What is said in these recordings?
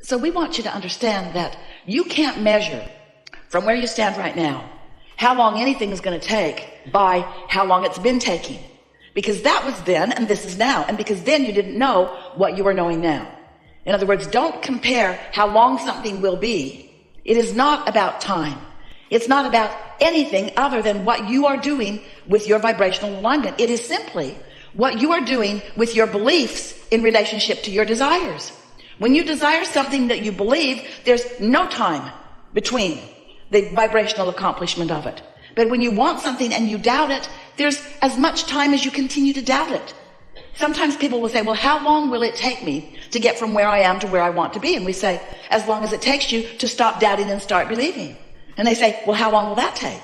So we want you to understand that you can't measure from where you stand right now how long anything is going to take by how long it's been taking. Because that was then and this is now. And because then you didn't know what you are knowing now. In other words, don't compare how long something will be. It is not about time. It's not about anything other than what you are doing with your vibrational alignment. It is simply what you are doing with your beliefs in relationship to your desires. When you desire something that you believe, there's no time between the vibrational accomplishment of it. But when you want something and you doubt it, there's as much time as you continue to doubt it. Sometimes people will say, well, how long will it take me to get from where I am to where I want to be? And we say, as long as it takes you to stop doubting and start believing. And they say, well, how long will that take?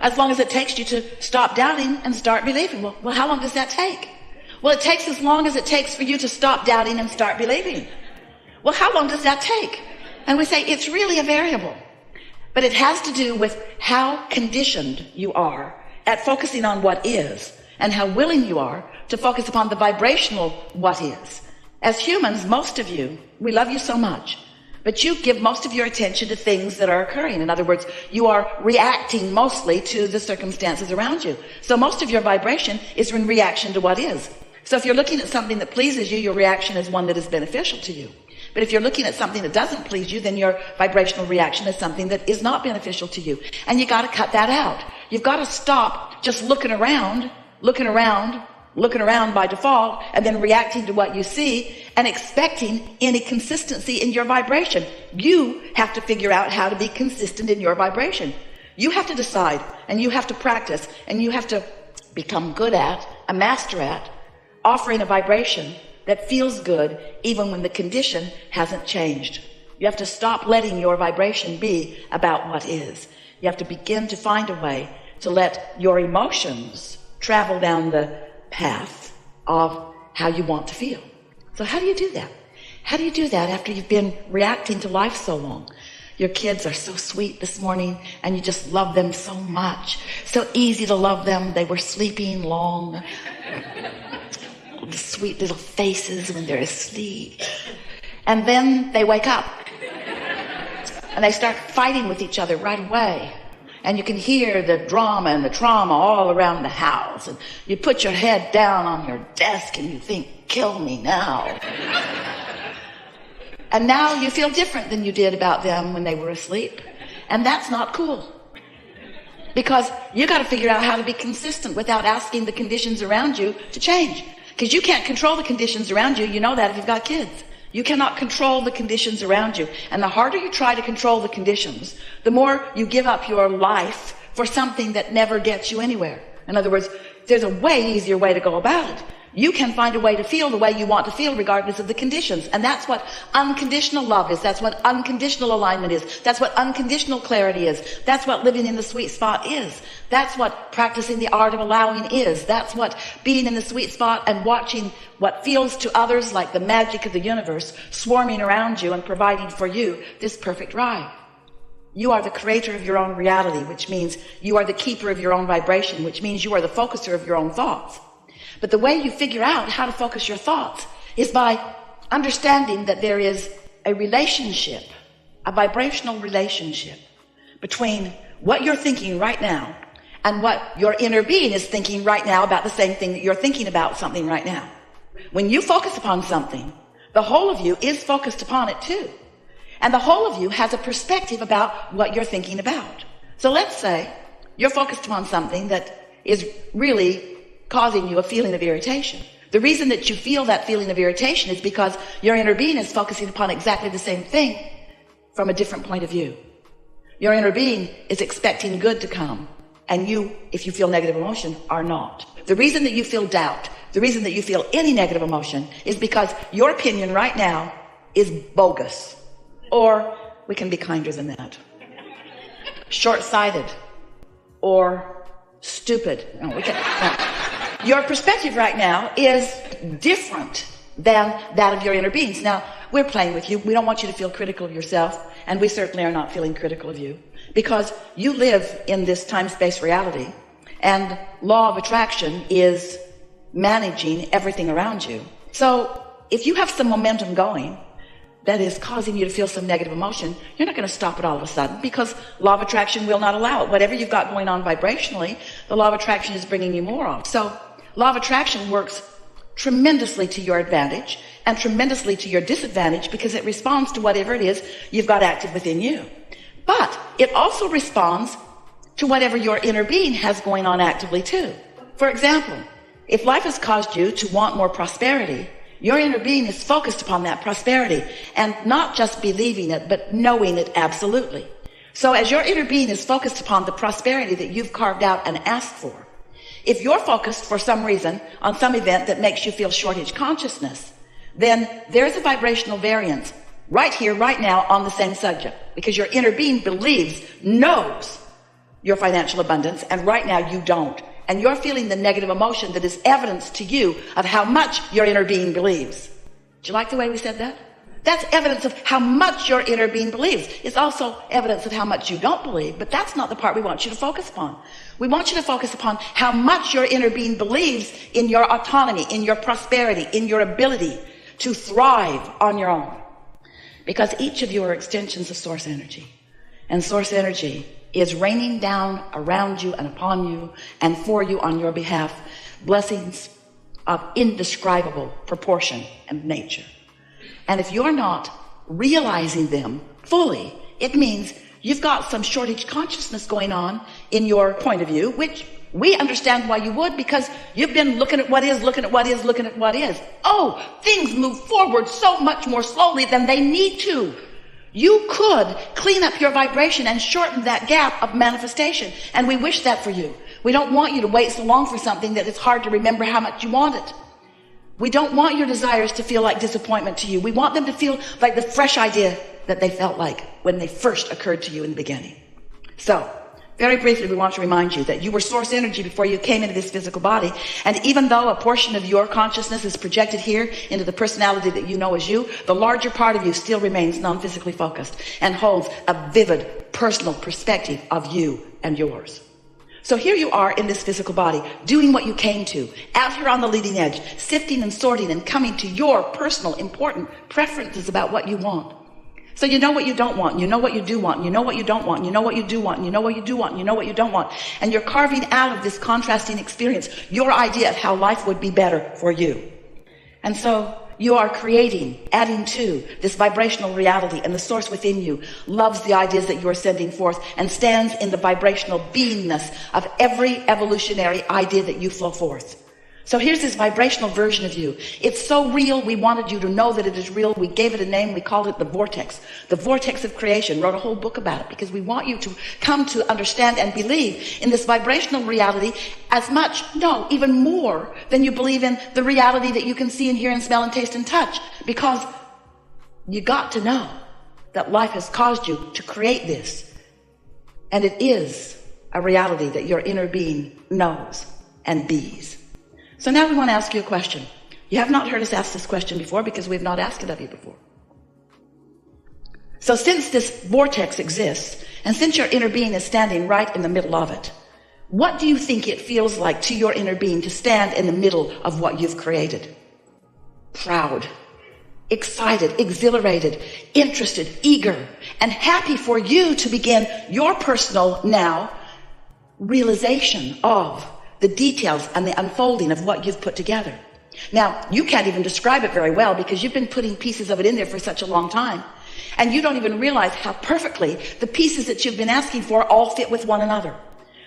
As long as it takes you to stop doubting and start believing. Well, how long does that take? Well, it takes as long as it takes for you to stop doubting and start believing. Well, how long does that take? And we say, it's really a variable. But it has to do with how conditioned you are at focusing on what is, and how willing you are to focus upon the vibrational what is. As humans, most of you, we love you so much, but you give most of your attention to things that are occurring. In other words, you are reacting mostly to the circumstances around you. So most of your vibration is in reaction to what is. So if you're looking at something that pleases you, your reaction is one that is beneficial to you. But if you're looking at something that doesn't please you, then your vibrational reaction is something that is not beneficial to you. And you got to cut that out. You've got to stop just looking around by default, and then reacting to what you see and expecting any consistency in your vibration. You have to figure out how to be consistent in your vibration. You have to decide, and you have to practice, and you have to become good at, a master at, offering a vibration that feels good even when the condition hasn't changed. You have to stop letting your vibration be about what is. You have to begin to find a way to let your emotions travel down the path of how you want to feel. So how do you do that? How do you do that after you've been reacting to life so long? Your kids are so sweet this morning and you just love them so much. So easy to love them. They were sleeping long. The sweet little faces when they're asleep. And then they wake up and they start fighting with each other right away. And you can hear the drama and the trauma all around the house. And you put your head down on your desk and you think, kill me now. And now you feel different than you did about them when they were asleep. And that's not cool. Because you got to figure out how to be consistent without asking the conditions around you to change. Because you can't control the conditions around you. You know that if you've got kids. You cannot control the conditions around you. And the harder you try to control the conditions, the more you give up your life for something that never gets you anywhere. In other words, there's a way easier way to go about it. You can find a way to feel the way you want to feel regardless of the conditions. And that's what unconditional love is. That's what unconditional alignment is. That's what unconditional clarity is. That's what living in the sweet spot is. That's what practicing the art of allowing is. That's what being in the sweet spot and watching what feels to others like the magic of the universe swarming around you and providing for you this perfect ride. You are the creator of your own reality, which means you are the keeper of your own vibration, which means you are the focuser of your own thoughts. But the way you figure out how to focus your thoughts is by understanding that there is a relationship, a vibrational relationship between what you're thinking right now and what your inner being is thinking right now about the same thing that you're thinking about something right now. When you focus upon something, the whole of you is focused upon it too. And the whole of you has a perspective about what you're thinking about. So let's say you're focused upon something that is really causing you a feeling of irritation. The reason that you feel that feeling of irritation is because your inner being is focusing upon exactly the same thing from a different point of view. Your inner being is expecting good to come, and you, if you feel negative emotion, are not. The reason that you feel doubt, the reason that you feel any negative emotion is because your opinion right now is bogus. Or we can be kinder than that. Short-sighted or stupid. No. Your perspective right now is different than that of your inner beings. Now, we're playing with you. We don't want you to feel critical of yourself, and we certainly are not feeling critical of you, because you live in this time-space reality, and law of attraction is managing everything around you. So if you have some momentum going, that is causing you to feel some negative emotion, you're not going to stop it all of a sudden, because law of attraction will not allow it. Whatever you've got going on vibrationally, the law of attraction is bringing you more of. So law of attraction works tremendously to your advantage and tremendously to your disadvantage, because it responds to whatever it is you've got active within you. But it also responds to whatever your inner being has going on actively too. For example, if life has caused you to want more prosperity, your inner being is focused upon that prosperity, and not just believing it, but knowing it absolutely. So as your inner being is focused upon the prosperity that you've carved out and asked for, if you're focused for some reason on some event that makes you feel shortage consciousness, then there's a vibrational variance right here, right now, on the same subject, because your inner being believes, knows your financial abundance, and right now you don't. And you're feeling the negative emotion that is evidence to you of how much your inner being believes. Do you like the way we said that? That's evidence of how much your inner being believes. It's also evidence of how much you don't believe, but that's not the part we want you to focus upon. We want you to focus upon how much your inner being believes in your autonomy, in your prosperity, in your ability to thrive on your own. Because each of you are extensions of source energy. And source energy is raining down around you and upon you and for you on your behalf blessings of indescribable proportion and nature. And if you're not realizing them fully, it means you've got some shortage consciousness going on in your point of view, which we understand why you would, because you've been looking at what is, looking at what is, looking at what is. Oh, things move forward so much more slowly than they need to. You could clean up your vibration and shorten that gap of manifestation. And we wish that for you. We don't want you to wait so long for something that it's hard to remember how much you want it. We don't want your desires to feel like disappointment to you. We want them to feel like the fresh idea that they felt like when they first occurred to you in the beginning. So, very briefly, we want to remind you that you were source energy before you came into this physical body. And even though a portion of your consciousness is projected here into the personality that you know as you, the larger part of you still remains non-physically focused and holds a vivid personal perspective of you and yours. So here you are in this physical body, doing what you came to, out here on the leading edge, sifting and sorting and coming to your personal important preferences about what you want. So you know what you don't want, you know what you do want, you know what you don't want, you know what you do want, you know what you do want, you know what you don't want. And you're carving out of this contrasting experience your idea of how life would be better for you. And so you are creating, adding to this vibrational reality, and the source within you loves the ideas that you are sending forth and stands in the vibrational beingness of every evolutionary idea that you flow forth. So here's this vibrational version of you. It's so real, we wanted you to know that it is real. We gave it a name, we called it the vortex of creation. Wrote a whole book about it because we want you to come to understand and believe in this vibrational reality as much, no, even more than you believe in the reality that you can see and hear and smell and taste and touch. Because you got to know that life has caused you to create this. And it is a reality that your inner being knows and bees. So now we want to ask you a question. You have not heard us ask this question before because we have not asked it of you before. So since this vortex exists, and since your inner being is standing right in the middle of it, what do you think it feels like to your inner being to stand in the middle of what you've created? Proud, excited, exhilarated, interested, eager, and happy for you to begin your personal now realization of the details and the unfolding of what you've put together. Now, you can't even describe it very well because you've been putting pieces of it in there for such a long time. And you don't even realize how perfectly the pieces that you've been asking for all fit with one another.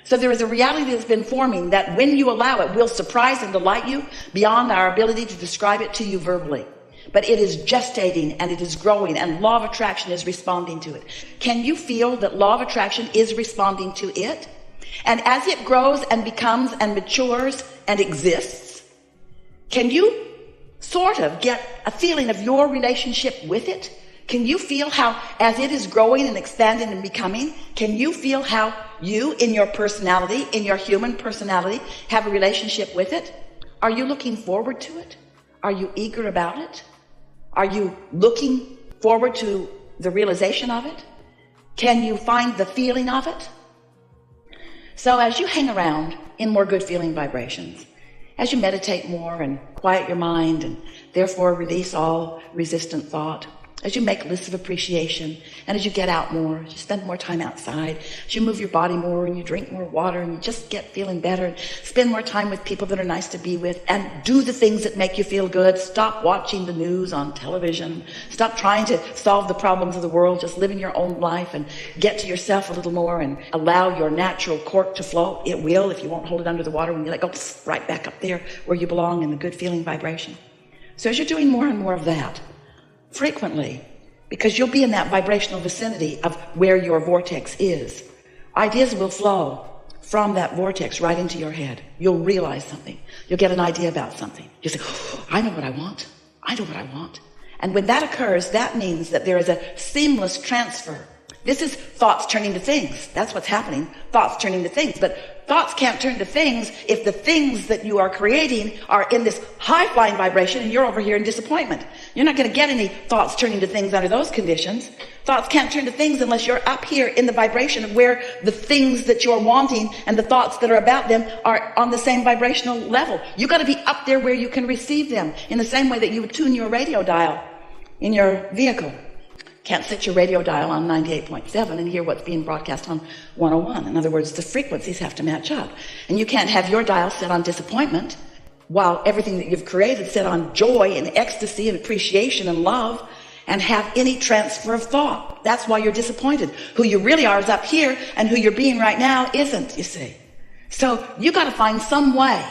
So there is a reality that's been forming that when you allow it will surprise and delight you beyond our ability to describe it to you verbally. But it is gestating and it is growing, and law of attraction is responding to it. Can you feel that law of attraction is responding to it? And as it grows and becomes and matures and exists, can you sort of get a feeling of your relationship with it? Can you feel how, as it is growing and expanding and becoming, can you feel how you, in your personality, in your human personality, have a relationship with it? Are you looking forward to it? Are you eager about it? Are you looking forward to the realization of it? Can you find the feeling of it? So as you hang around in more good feeling vibrations, as you meditate more and quiet your mind and therefore release all resistant thought, as you make lists of appreciation, and as you get out more, as you spend more time outside, as you move your body more and you drink more water and you just get feeling better, and spend more time with people that are nice to be with, and do the things that make you feel good. Stop watching the news on television. Stop trying to solve the problems of the world. Just live in your own life and get to yourself a little more and allow your natural cork to flow. It will, if you won't hold it under the water, when you let go, right back up there where you belong in the good feeling vibration. So as you're doing more and more of that, frequently, because you'll be in that vibrational vicinity of where your vortex is, ideas will flow from that vortex right into your head. You'll realize something. You'll get an idea about something. You'll say, oh, I know what I want. I know what I want. And when that occurs, that means that there is a seamless transfer. This is thoughts turning to things. That's what's happening. Thoughts turning to things. But thoughts can't turn to things if the things that you are creating are in this high-flying vibration and you're over here in disappointment. You're not going to get any thoughts turning to things under those conditions. Thoughts can't turn to things unless you're up here in the vibration of where the things that you're wanting and the thoughts that are about them are on the same vibrational level. You've got to be up there where you can receive them, in the same way that you would tune your radio dial in your vehicle. Can't set your radio dial on 98.7 and hear what's being broadcast on 101. In other words, the frequencies have to match up. And you can't have your dial set on disappointment while everything that you've created set on joy and ecstasy and appreciation and love, and have any transfer of thought. That's why you're disappointed. Who you really are is up here, and who you're being right now isn't, you see. So you got to find some way.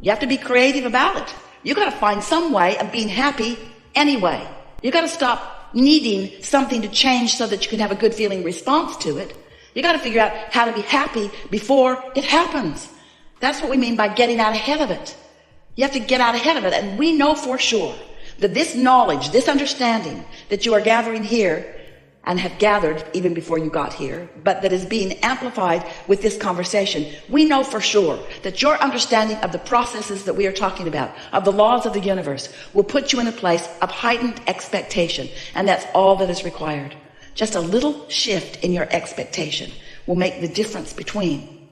You have to be creative about it. You got to find some way of being happy anyway. You got to stop needing something to change so that you can have a good feeling response to it. You got to figure out how to be happy before it happens. That's what we mean by getting out ahead of it. You have to get out ahead of it. And we know for sure that this knowledge, this understanding that you are gathering here and have gathered even before you got here, but that is being amplified with this conversation, we know for sure that your understanding of the processes that we are talking about, of the laws of the universe, will put you in a place of heightened expectation. And that's all that is required. Just a little shift in your expectation will make the difference between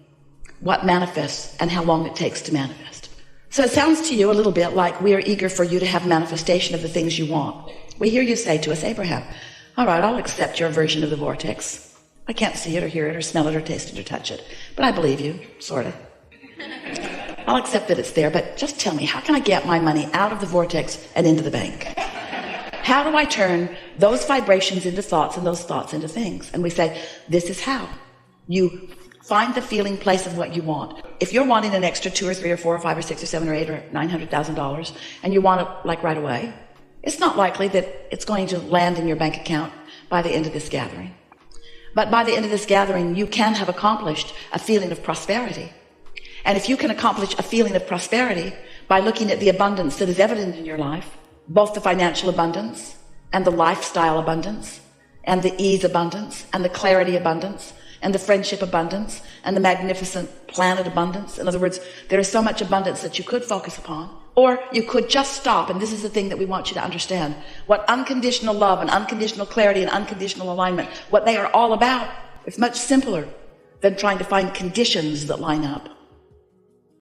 what manifests and how long it takes to manifest. So it sounds to you a little bit like we are eager for you to have manifestation of the things you want. We hear you say to us, Abraham, all right, I'll accept your version of the vortex. I can't see it or hear it or smell it or taste it or touch it, but I believe you, sort of. I'll accept that it's there, but just tell me, how can I get my money out of the vortex and into the bank? How do I turn those vibrations into thoughts and those thoughts into things? And we say, this is how. You find the feeling place of what you want. If you're wanting an extra 2 or 3 or 4 or 5 or 6 or 7 or 8 or $900,000 and you want it like right away, it's not likely that it's going to land in your bank account by the end of this gathering. But by the end of this gathering, you can have accomplished a feeling of prosperity. And if you can accomplish a feeling of prosperity by looking at the abundance that is evident in your life, both the financial abundance and the lifestyle abundance and the ease abundance and the clarity abundance and the friendship abundance and the magnificent planet abundance. In other words, there is so much abundance that you could focus upon. Or you could just stop, and this is the thing that we want you to understand, what unconditional love and unconditional clarity and unconditional alignment, what they are all about, is much simpler than trying to find conditions that line up.